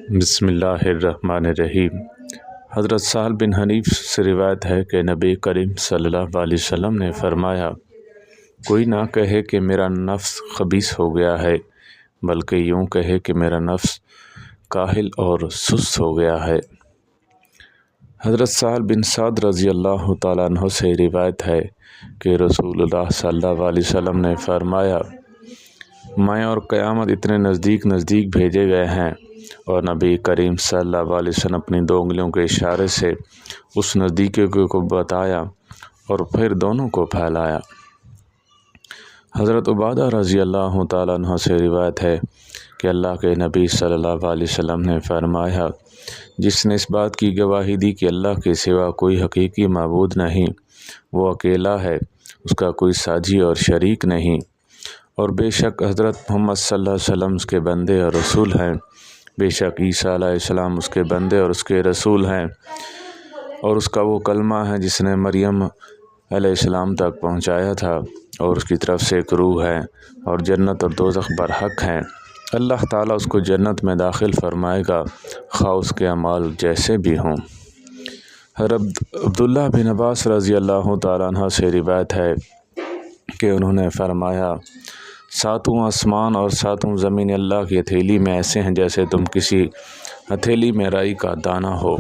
بسم اللہ الرحمن الرحیم۔ حضرت سہل بن حنیف سے روایت ہے کہ نبی کریم صلی اللہ علیہ وسلم نے فرمایا، کوئی نہ کہے کہ میرا نفس خبیث ہو گیا ہے، بلکہ یوں کہے کہ میرا نفس کاہل اور سست ہو گیا ہے۔ حضرت سہل بن سعد رضی اللہ تعالیٰ عنہ سے روایت ہے کہ رسول اللہ صلی اللہ علیہ وسلم نے فرمایا، میں اور قیامت اتنے نزدیک بھیجے گئے ہیں، اور نبی کریم صلی اللہ علیہ وسلم اپنی 2 انگلیوں کے اشارے سے اس نزدیکی کو بتایا اور پھر دونوں کو پھیلایا۔ حضرت عبادہ رضی اللہ تعالیٰ عنہ سے روایت ہے کہ اللہ کے نبی صلی اللہ علیہ وسلم نے فرمایا، جس نے اس بات کی گواہی دی کہ اللہ کے سوا کوئی حقیقی معبود نہیں، وہ اکیلا ہے، اس کا کوئی ساجی اور شریک نہیں، اور بے شک حضرت محمد صلی اللہ علیہ وسلم اس کے بندے اور رسول ہیں، بے شک عیسیٰ علیہ السلام اس کے بندے اور اس کے رسول ہیں، اور اس کا وہ کلمہ ہے جس نے مریم علیہ السلام تک پہنچایا تھا، اور اس کی طرف سے ایک روح ہے، اور جنت اور دوزخ برحق ہیں۔ اللہ تعالیٰ اس کو جنت میں داخل فرمائے گا، خواہ اس کے اعمال جیسے بھی ہوں۔ حضرت عبداللہ بن عباس رضی اللہ تعالیٰ عنہ سے روایت ہے کہ انہوں نے فرمایا، 7 آسمان اور 7 زمین اللہ کی ہتھیلی میں ایسے ہیں جیسے تم کسی ہتھیلی میں رائی کا دانہ ہو۔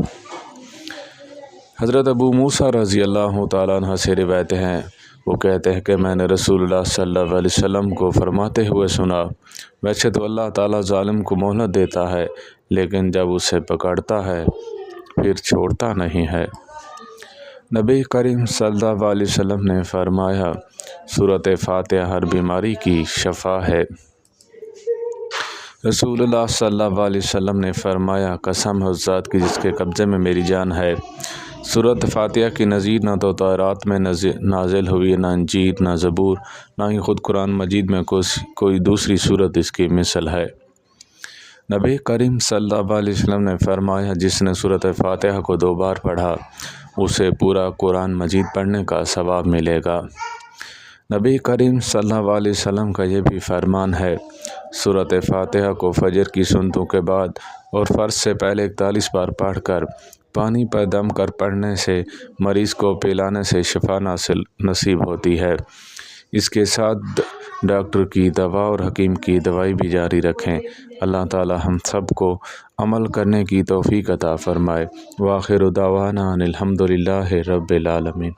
حضرت ابو موسیٰ رضی اللہ تعالیٰ عنہ سے روایت ہیں، وہ کہتے ہیں کہ میں نے رسول اللہ صلی اللہ علیہ وسلم کو فرماتے ہوئے سنا، ویسے تو اللہ تعالیٰ ظالم کو مہلت دیتا ہے، لیکن جب اسے پکڑتا ہے پھر چھوڑتا نہیں ہے۔ نبی کریم صلی اللہ علیہ وسلم نے فرمایا، سورۃ فاتحہ ہر بیماری کی شفا ہے۔ رسول اللہ صلی اللہ علیہ وسلم نے فرمایا، قسم ہے اس ذات کی جس کے قبضے میں میری جان ہے، سورۃ فاتحہ کی نظیر نہ تو تورات میں نازل ہوئی، نہ انجیل، نہ زبور، نہ ہی خود قرآن مجید میں کوئی دوسری سورت اس کی مثل ہے۔ نبی کریم صلی اللہ علیہ وسلم نے فرمایا، جس نے سورۃ فاتحہ کو 2 بار پڑھا اسے پورا قرآن مجید پڑھنے کا ثواب ملے گا۔ نبی کریم صلی اللہ علیہ وسلم کا یہ بھی فرمان ہے، سورۃ فاتحہ کو فجر کی سنتوں کے بعد اور فرض سے پہلے 41 بار پڑھ کر پانی پر دم کر پڑھنے سے مریض کو پلانے سے شفا نصیب ہوتی ہے۔ اس کے ساتھ ڈاکٹر کی دوا اور حکیم کی دوائی بھی جاری رکھیں۔ اللہ تعالی ہم سب کو عمل کرنے کی توفیق عطا فرمائے۔ وآخر دعوانا ان الحمد للہ رب العالمین۔